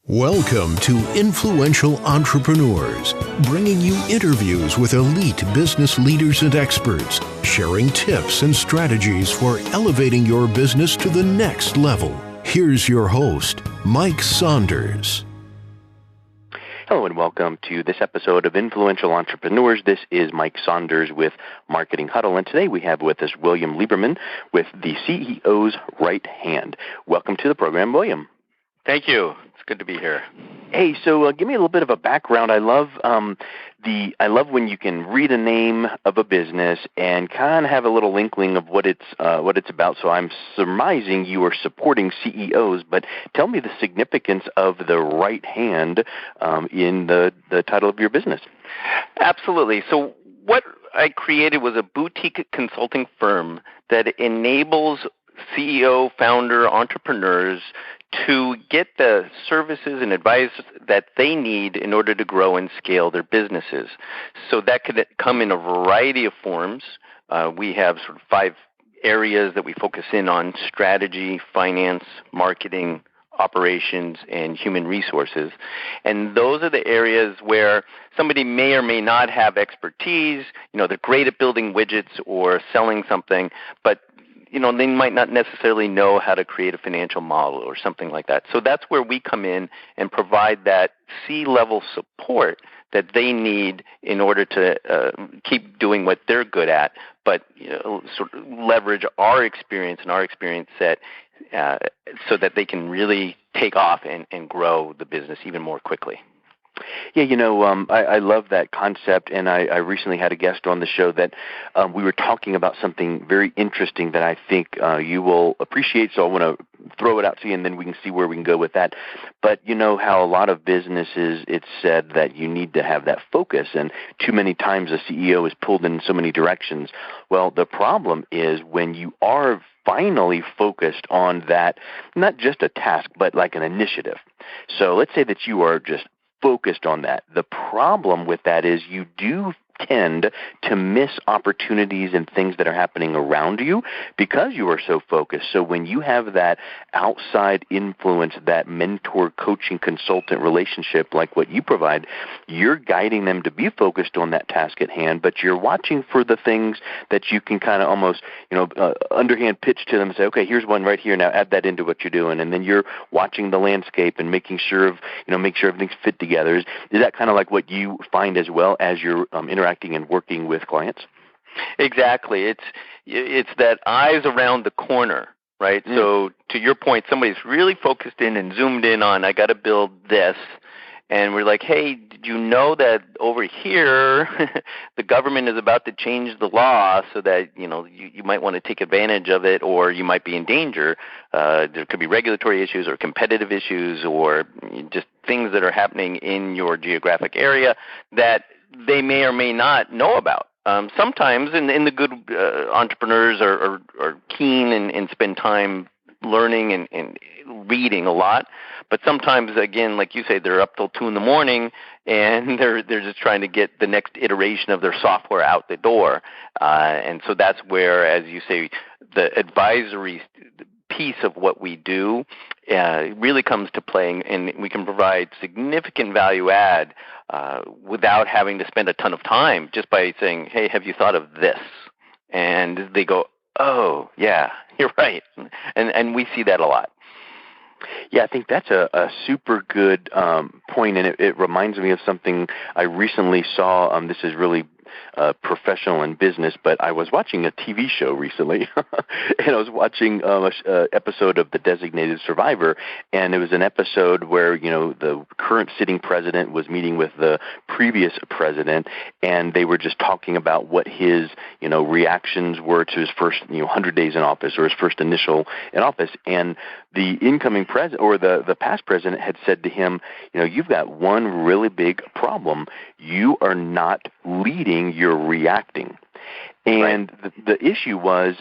Welcome to Influential Entrepreneurs, bringing you interviews with elite business leaders and experts, sharing tips and strategies for elevating your business to the next level. Here's your host, Mike Saunders. Hello and welcome to this episode of Influential Entrepreneurs. This is Mike Saunders with Marketing Huddle, and today we have with us William Lieberman with the CEO's Right Hand. Welcome to the program, William. Thank you. It's good to be here. Hey, so give me a little bit of a background. I love when you can read a name of a business and kind of have a little inkling of what it's about. So I'm surmising you are supporting CEOs, but tell me the significance of the right hand in the title of your business. Absolutely. So what I created was a boutique consulting firm that enables CEO, founder, entrepreneurs to get the services and advice that they need in order to grow and scale their businesses. So that could come in a variety of forms. We have sort of 5 areas that we focus in on: strategy, finance, marketing, operations, and human resources. And those are the areas where somebody may or may not have expertise. They're great at building widgets or selling something, but they might not necessarily know how to create a financial model or something like that. So that's where we come in and provide that C-level support that they need in order to keep doing what they're good at, but sort of leverage our experience and our experience set so that they can really take off and grow the business even more quickly. Yeah, I love that concept, and I recently had a guest on the show that we were talking about something very interesting that I think you will appreciate, so I want to throw it out to you, and then we can see where we can go with that. But you know how a lot of businesses, it's said that you need to have that focus, and too many times a CEO is pulled in so many directions. Well, the problem is when you are finally focused on that, not just a task, but like an initiative. So let's say that you are just focused on that. The problem with that is you do tend to miss opportunities and things that are happening around you because you are so focused. So when you have that outside influence, that mentor, coaching, consultant relationship like what you provide, you're guiding them to be focused on that task at hand, but you're watching for the things that you can kind of almost, underhand pitch to them and say, okay, here's one right here, now add that into what you're doing. And then you're watching the landscape and making sure make sure everything's fit together. Is that kind of like what you find as well as you're interacting and working with clients? Exactly. It's that eyes around the corner, right? So to your point, somebody's really focused in and zoomed in on, I got to build this. And we're like, hey, did you know that over here the government is about to change the law so that, you might want to take advantage of it, or you might be in danger. There could be regulatory issues or competitive issues or just things that are happening in your geographic area that they may or may not know about. Sometimes, and the good entrepreneurs are keen and spend time learning and reading a lot. But sometimes, again, like you say, they're up till 2 a.m. and they're just trying to get the next iteration of their software out the door. And so that's where, as you say, the advisory piece of what we do really comes to play, and we can provide significant value add without having to spend a ton of time, just by saying, hey, have you thought of this? And they go, oh, yeah, you're right. And we see that a lot. Yeah, I think that's a super good point, and it reminds me of something I recently saw. This is really professional in business, but I was watching a TV show recently, and I was watching an episode of The Designated Survivor, and it was an episode where, the current sitting president was meeting with the previous president, and they were just talking about what his, reactions were to his first, 100 days in office, or his first initial in office, and the incoming president, or the past president, had said to him, you've got one really big problem. You are not leading, you're reacting. And right. the issue was,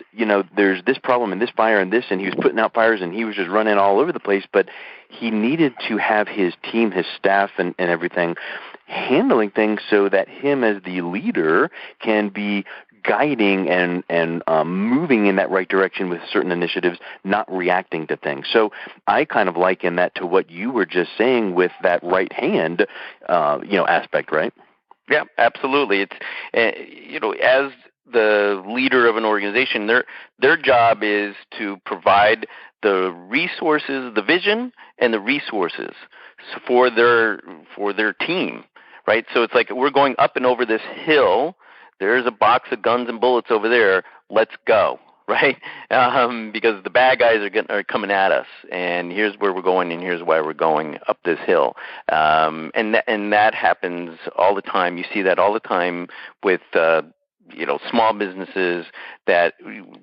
there's this problem and this fire and this, and he was putting out fires and he was just running all over the place, but he needed to have his team, his staff and everything handling things so that him as the leader can be guiding and moving in that right direction with certain initiatives, not reacting to things. So I kind of liken that to what you were just saying with that right hand, aspect, right? Yeah, absolutely. It's as the leader of an organization, their job is to provide the resources, the vision, and the resources for their team, right? So it's like we're going up and over this hill. There's a box of guns and bullets over there. Let's go, right? Because the bad guys are coming at us, and here's where we're going, and here's why we're going up this hill. And that happens all the time. You see that all the time with small businesses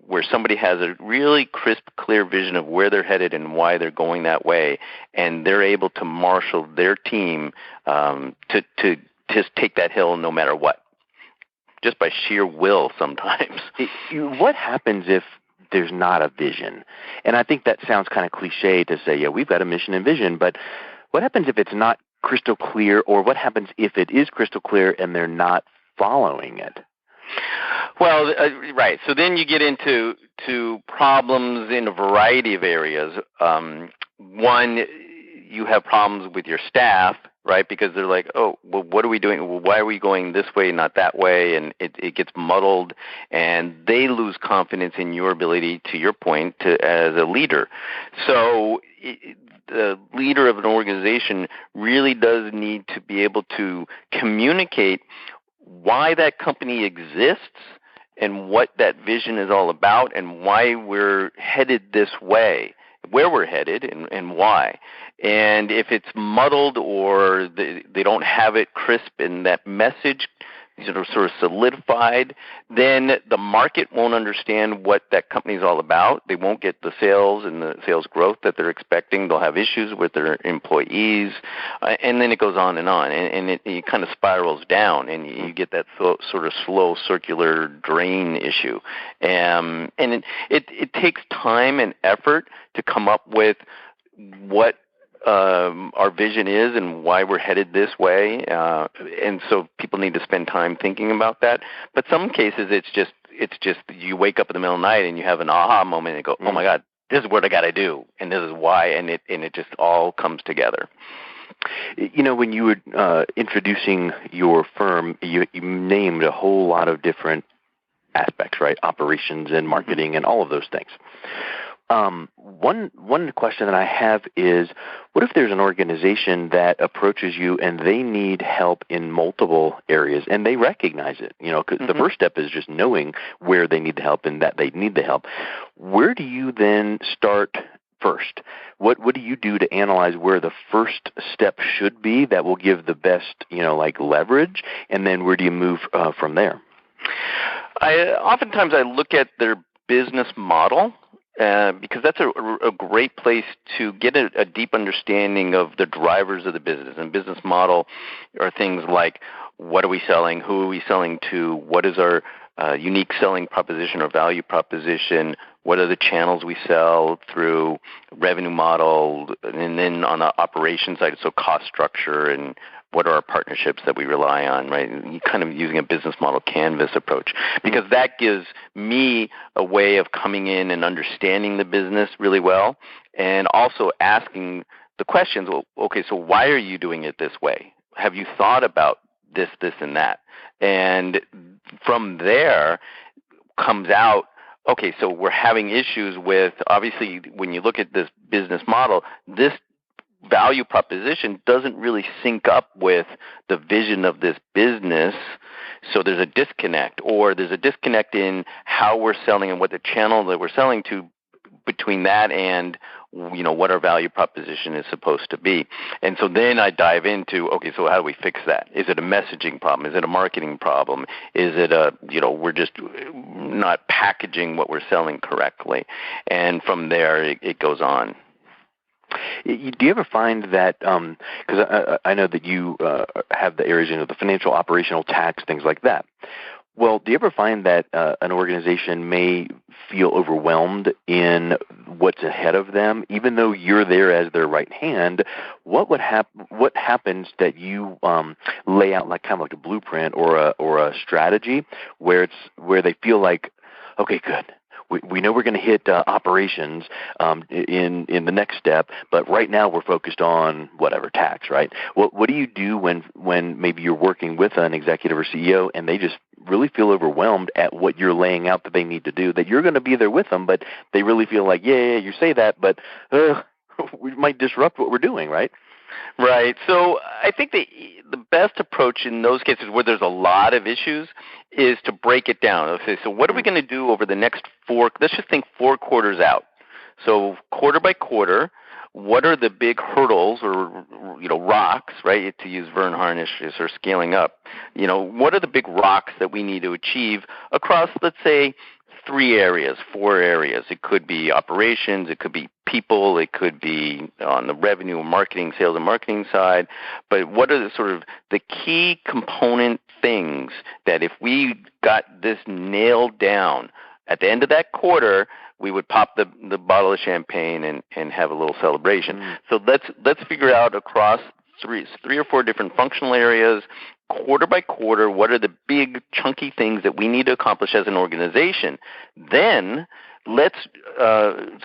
where somebody has a really crisp, clear vision of where they're headed and why they're going that way, and they're able to marshal their team to just take that hill no matter what, just by sheer will sometimes. What happens if there's not a vision? And I think that sounds kind of cliche to say, yeah, we've got a mission and vision, but what happens if it's not crystal clear, or what happens if it is crystal clear and they're not following it? Well, right. So then you get into problems in a variety of areas. One, you have problems with your staff, right? Because they're like, oh, well, what are we doing? Well, why are we going this way, not that way? And it gets muddled, and they lose confidence in your ability, to your point, as a leader. So the leader of an organization really does need to be able to communicate why that company exists and what that vision is all about and why we're headed this way, where we're headed and why. And if it's muddled or they don't have it crisp in that message sort of solidified, then the market won't understand what that company is all about. They won't get the sales and the sales growth that they're expecting. They'll have issues with their employees, and then it goes on, and it kind of spirals down, and you get that sort of slow circular drain issue. And it takes time and effort to come up with what our vision is and why we're headed this way, and so people need to spend time thinking about that. But some cases, it's just you wake up in the middle of the night and you have an aha moment and go, oh my God, this is what I got to do, and this is why, and it just all comes together. When you were introducing your firm, you named a whole lot of different aspects, right? Operations and marketing and all of those things. One question that I have is, what if there's an organization that approaches you and they need help in multiple areas and they recognize it? Because the first step is just knowing where they need the help and that they need the help. Where do you then start first? What do you do to analyze where the first step should be that will give the best, leverage, and then where do you move from there? Oftentimes I look at their business model, because that's a great place to get a deep understanding of the drivers of the business. And business model are things like, what are we selling? Who are we selling to? What is our unique selling proposition or value proposition? What are the channels we sell through, revenue model, and then on the operations side, so cost structure, and what are our partnerships that we rely on, right? Kind of using a business model canvas approach, because that gives me a way of coming in and understanding the business really well, and also asking the questions, well, okay, so why are you doing it this way? Have you thought about this, and that? And from there comes out, okay, so we're having issues with, obviously, when you look at this business model, this value proposition doesn't really sync up with the vision of this business, so there's a disconnect, or there's a disconnect in how we're selling and what the channel that we're selling to between that and what our value proposition is supposed to be. And so then I dive into, okay, so how do we fix that? Is it a messaging problem? Is it a marketing problem? Is it we're just not packaging what we're selling correctly? And from there it goes on. Do you ever find that, because I know that you have the areas, the financial, operational, tax, things like that. Well, do you ever find that an organization may feel overwhelmed in what's ahead of them, even though you're there as their right hand? What happens that you lay out like kind of like a blueprint or a strategy where they feel like, okay, good. We know we're going to hit operations in the next step, but right now we're focused on whatever, tax, right? What do you do when maybe you're working with an executive or CEO and they just really feel overwhelmed at what you're laying out that they need to do, that you're going to be there with them, but they really feel like, yeah, you say that, but we might disrupt what we're doing, right? Right. So I think the best approach in those cases where there's a lot of issues is to break it down. Okay, so what are we going to do over the next let's just think 4 quarters out. So quarter by quarter, what are the big hurdles or, rocks, right, to use Vern Harnish's or scaling up? What are the big rocks that we need to achieve across, let's say, 3 areas, 4 areas. It could be operations, it could be people, it could be on the revenue and marketing, sales and marketing side. But what are the sort of the key component things that if we got this nailed down at the end of that quarter, we would pop the bottle of champagne and have a little celebration. Mm. So let's figure out across 3 or 4 different functional areas, quarter by quarter, what are the big chunky things that we need to accomplish as an organization. Then let's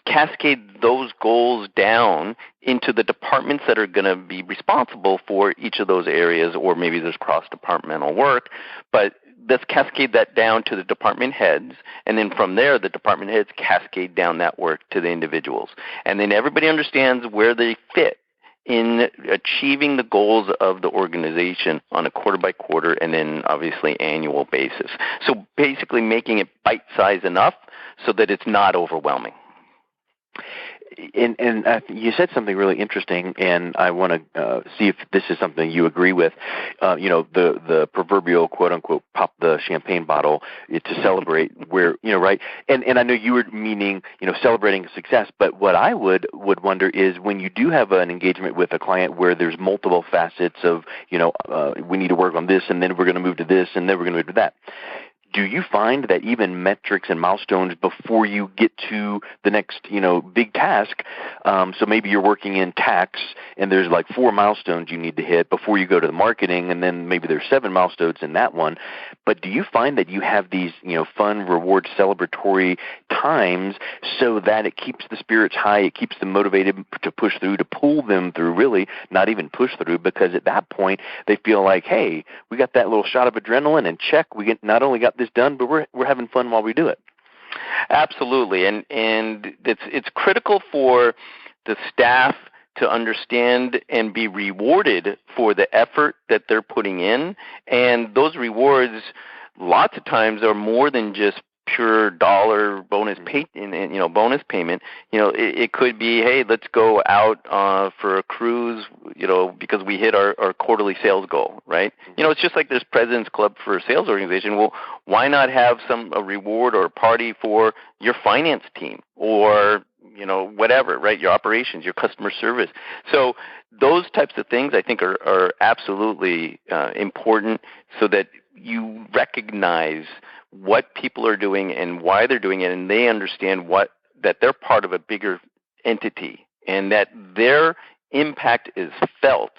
cascade those goals down into the departments that are going to be responsible for each of those areas, or maybe there's cross-departmental work, but let's cascade that down to the department heads, and then from there the department heads cascade down that work to the individuals. And then everybody understands where they fit in achieving the goals of the organization on a quarter-by-quarter and then obviously annual basis. So basically making it bite-sized enough so that it's not overwhelming. And you said something really interesting, and I want to see if this is something you agree with. The proverbial quote-unquote pop the champagne bottle to celebrate where, right? And I know you were meaning, celebrating success, but what I would wonder is when you do have an engagement with a client where there's multiple facets of, we need to work on this, and then we're going to move to this, and then we're going to move to that. Do you find that even metrics and milestones before you get to the next, big task, so maybe you're working in tax and there's like 4 milestones you need to hit before you go to the marketing, and then maybe there's 7 milestones in that one. But do you find that you have these, fun, reward, celebratory times so that it keeps the spirits high, it keeps them motivated to push through, to pull them through, really, not even push through, because at that point they feel like, hey, we got that little shot of adrenaline, and check, we not only got this done, but we're having fun while we do it. Absolutely, and it's critical for the staff to understand and be rewarded for the effort that they're putting in, and those rewards lots of times are more than just pure dollar bonus bonus payment. It could be, hey, let's go out for a cruise, because we hit our quarterly sales goal, right? It's just like there's President's Club for a sales organization. Well, why not have a reward or a party for your finance team or whatever, right? Your operations, your customer service. So those types of things I think are absolutely important, so that you recognize what people are doing and why they're doing it, and they understand that they're part of a bigger entity and that their impact is felt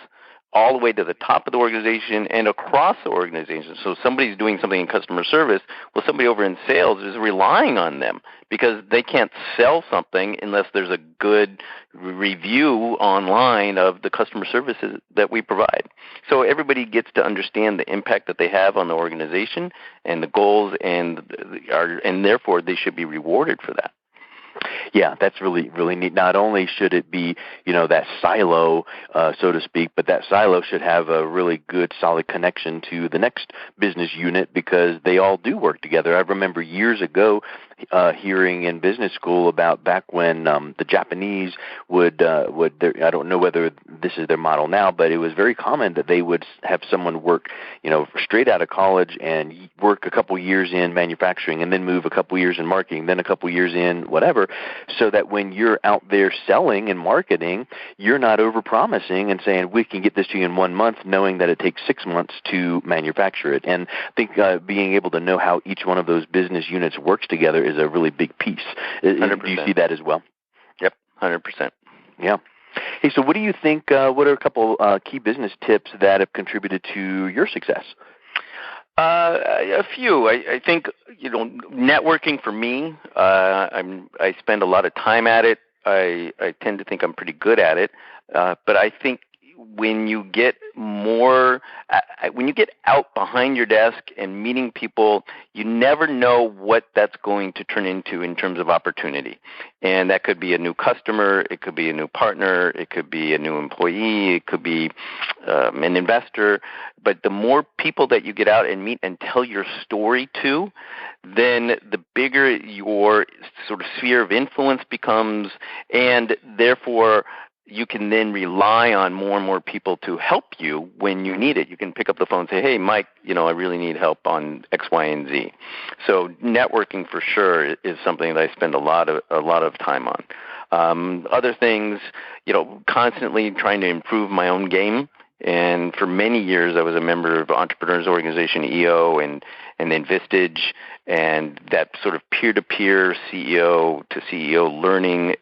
all the way to the top of the organization and across the organization. So somebody's doing something in customer service, well, somebody over in sales is relying on them because they can't sell something unless there's a good review online of the customer services that we provide. So everybody gets to understand the impact that they have on the organization and the goals, and therefore they should be rewarded for that. Yeah, that's really, really neat. Not only should it be, that silo, so to speak, but that silo should have a really good, solid connection to the next business unit because they all do work together. I remember years ago hearing in business school about back when the Japanese would I don't know whether this is their model now, but it was very common that they would have someone work, straight out of college and work a couple years in manufacturing and then move a couple years in marketing, then a couple years in whatever. so that when you're out there selling and marketing, you're not over-promising and saying, we can get this to you in 1 month, knowing that it takes 6 months to manufacture it. And I think being able to know how each one of those business units works together is a really big piece. 100%. Do you see that as well? Yep, 100%. Yeah. Hey, so what do you think, what are a couple key business tips that have contributed to your success? A few. I think, networking for me, I spend a lot of time at it. I tend to think I'm pretty good at it. But I think when you get out behind your desk and meeting people, you never know what that's going to turn into in terms of opportunity. And that could be a new customer, it could be a new partner, it could be a new employee, it could be an investor. But the more people that you get out and meet and tell your story to, then the bigger your sort of sphere of influence becomes, and therefore you can then rely on more and more people to help you when you need it. You can pick up the phone and say, hey, Mike, I really need help on X, Y, and Z. So networking for sure is something that I spend a lot of time on. Other things, constantly trying to improve my own game. And for many years, I was a member of Entrepreneurs Organization, EO, and then Vistage, and that sort of peer-to-peer CEO to CEO learning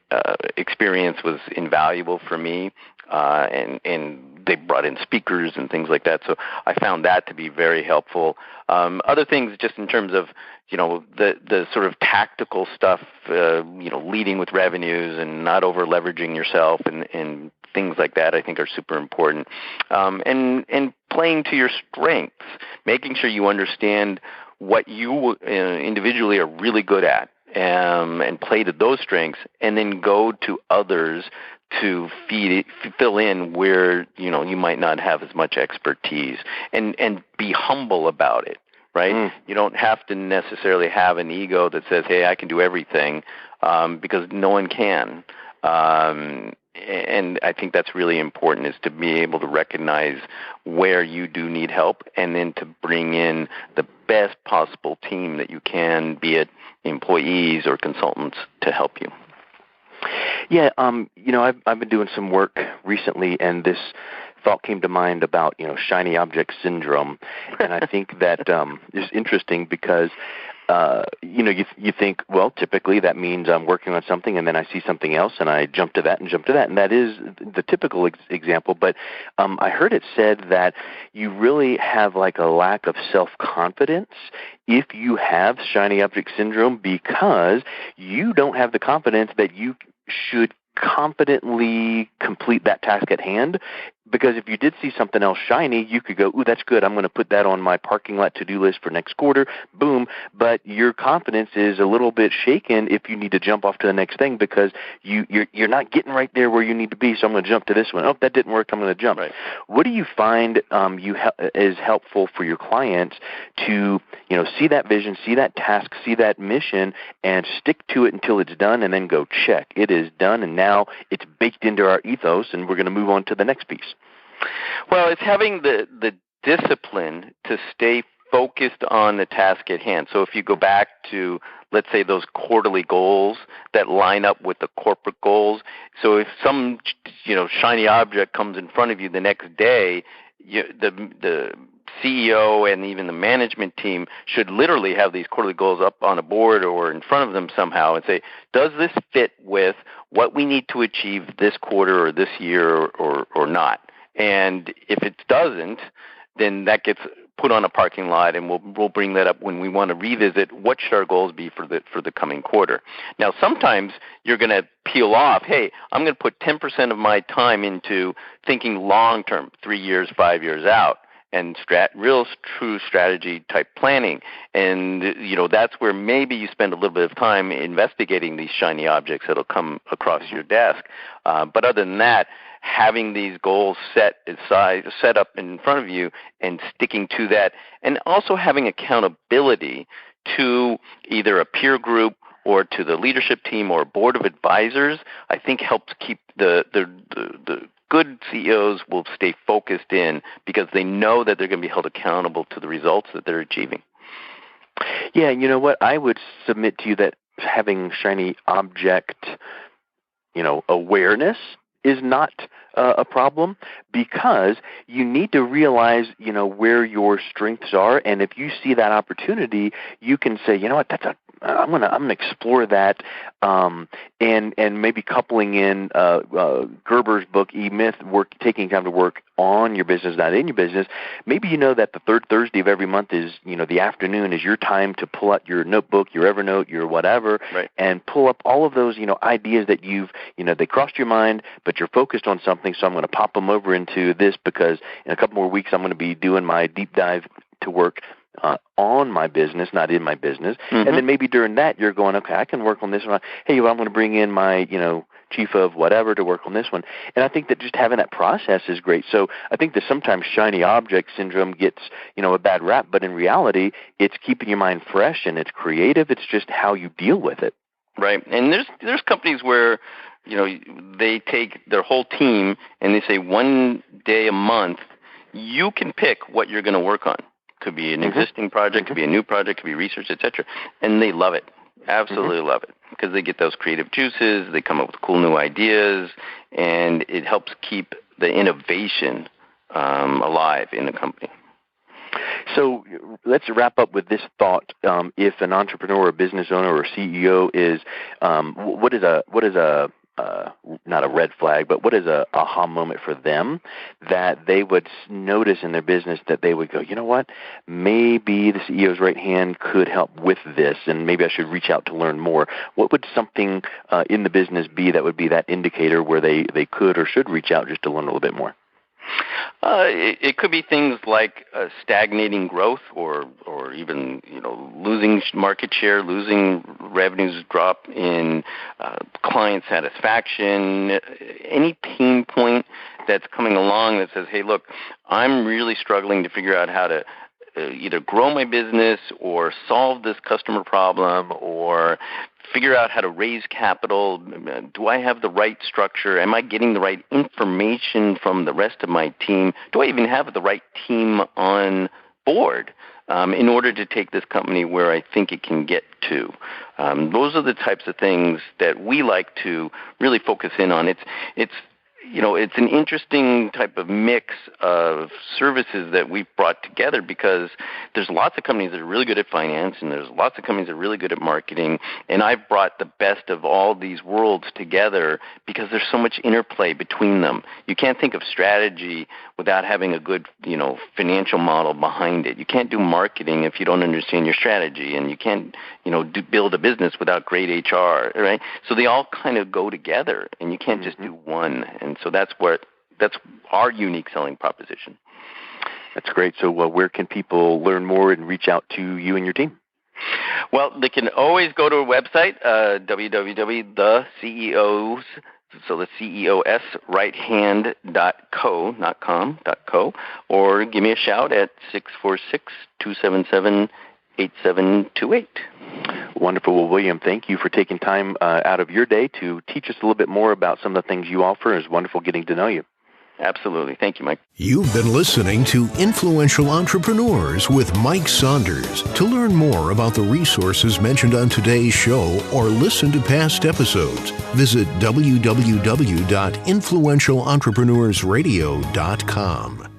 experience was invaluable for me. And they brought in speakers and things like that, so I found that to be very helpful. Other things, just in terms of the sort of tactical stuff, leading with revenues and not over leveraging yourself and things like that, I think are super important. And playing to your strengths, making sure you understand what you individually are really good at, and play to those strengths, and then go to others to fill in where you might not have as much expertise, and be humble about it. Right? You don't have to necessarily have an ego that says, hey, I can do everything, because no one can. And I think that's really important, is to be able to recognize where you do need help, and then to bring in the best possible team that you can, be it employees or consultants, to help you. Yeah, I've been doing some work recently, and this thought came to mind about, shiny object syndrome. And I think that is interesting because, you think, well, typically that means I'm working on something and then I see something else and I jump to that. And that is the typical example. But I heard it said that you really have like a lack of self-confidence if you have shiny object syndrome, because you don't have the confidence that you should confidently complete that task at hand. Because if you did see something else shiny, you could go, ooh, that's good, I'm going to put that on my parking lot to-do list for next quarter, boom. But your confidence is a little bit shaken if you need to jump off to the next thing, because you're not getting right there where you need to be, so I'm going to jump to this one. Oh, that didn't work, I'm going to jump. Right. What do you find is helpful for your clients to see that vision, see that task, see that mission, and stick to it until it's done, and then go, check, it is done, and now it's baked into our ethos, and we're going to move on to the next piece? Well, it's having the discipline to stay focused on the task at hand. So if you go back to, let's say, those quarterly goals that line up with the corporate goals, so if some shiny object comes in front of you the next day, the CEO and even the management team should literally have these quarterly goals up on a board or in front of them somehow and say, does this fit with what we need to achieve this quarter or this year or not? And if it doesn't, then that gets put on a parking lot, and we'll bring that up when we want to revisit what should our goals be for the coming quarter. Now, sometimes you're going to peel off, hey, I'm going to put 10% of my time into thinking long term, 3 years, 5 years out, and real true strategy type planning. And that's where maybe you spend a little bit of time investigating these shiny objects that'll come across your desk. But other than that, having these goals set up in front of you and sticking to that, and also having accountability to either a peer group or to the leadership team or a board of advisors, I think helps keep the good CEOs will stay focused in, because they know that they're going to be held accountable to the results that they're achieving. Yeah, you know what? I would submit to you that having shiny object, awareness is not a problem, because you need to realize, where your strengths are, and if you see that opportunity, you can say, you know what, I'm gonna explore that, and maybe coupling in Gerber's book E-Myth, taking time to work on your business, not in your business. Maybe you know that the third Thursday of every month is, the afternoon is your time to pull out your notebook, your Evernote, your whatever, right, and pull up all of those, ideas that they crossed your mind, but you're focused on something. So I'm going to pop them over into this, because in a couple more weeks I'm going to be doing my deep dive to work on my business, not in my business. Mm-hmm. And then maybe during that you're going, okay, I can work on this one. Hey, I'm going to bring in my, chief of whatever to work on this one. And I think that just having that process is great. So I think that sometimes shiny object syndrome gets, a bad rap, but in reality, it's keeping your mind fresh and it's creative. It's just how you deal with it. Right. And there's companies where, they take their whole team and they say one day a month, you can pick what you're going to work on. Could be an existing project, could be a new project, could be research, etc. And they love it. Absolutely love it, because they get those creative juices, they come up with cool new ideas, and it helps keep the innovation alive in the company. So let's wrap up with this thought. If an entrepreneur or business owner or CEO is, what is a not a red flag, but what is a aha moment for them that they would notice in their business that they would go, you know what, maybe the CEO's right hand could help with this, and maybe I should reach out to learn more? What would something in the business be that would be that indicator where they could or should reach out just to learn a little bit more? It could be things like stagnating growth, or even losing market share, losing revenues, drop in client satisfaction, any pain point that's coming along that says, hey, look, I'm really struggling to figure out how to either grow my business or solve this customer problem or figure out how to raise capital. Do I have the right structure? Am I getting the right information from the rest of my team? Do I even have the right team on board in order to take this company where I think it can get to? Those are the types of things that we like to really focus in on. It's an interesting type of mix of services that we've brought together, because there's lots of companies that are really good at finance, and there's lots of companies that are really good at marketing, and I've brought the best of all these worlds together because there's so much interplay between them. You can't think of strategy without having a good, financial model behind it. You can't do marketing if you don't understand your strategy, and you can't, build a business without great HR, right? So they all kind of go together, and you can't just do one. And so that's our unique selling proposition. That's great. So where can people learn more and reach out to you and your team? Well, they can always go to our website, www.theceos, so the CEOS righthand.co, not com, .co, or give me a shout at 646-277-8728. Wonderful. Well, William, thank you for taking time out of your day to teach us a little bit more about some of the things you offer. It's wonderful getting to know you. Absolutely. Thank you, Mike. You've been listening to Influential Entrepreneurs with Mike Saunders. To learn more about the resources mentioned on today's show or listen to past episodes, visit www.influentialentrepreneurssradio.com.